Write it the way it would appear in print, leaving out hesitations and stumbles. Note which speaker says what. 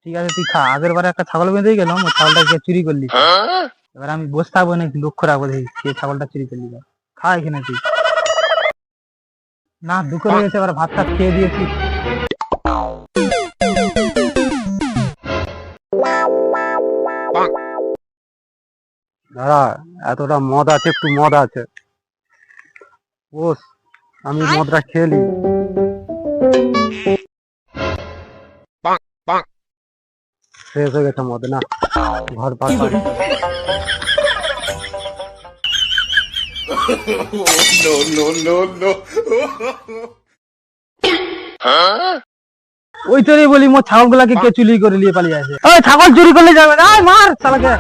Speaker 1: ঠিক আছে তুই খা, আগের বারে একটা ছাগল বেঁধে গেলাম, ওই ছাগলটা কে চুরি করলি। এবার আমি বসে থাকবো নাকি লক্ষ্য রাখবো দেখি কে ছাগলটা চুরি করলি। খা এখানে তুই। না দুপুর হয়ে গেছে, এবার ভাত টাত খেয়ে দিয়েছি।
Speaker 2: দাঁড়া, এতটা মদ আছে, একটু মদ আছে, বস আমি মদটা খেয়ে নি। শেষ হয়ে গেছে মদ, না ঘর পার
Speaker 1: ওই তোরই বলি মোর ছাগল গুলাকে কে চুরি করে নিয়ে পালিয়ে আছে। ওই ছাগল চুরি করলে যাবে না, মার শালাকে।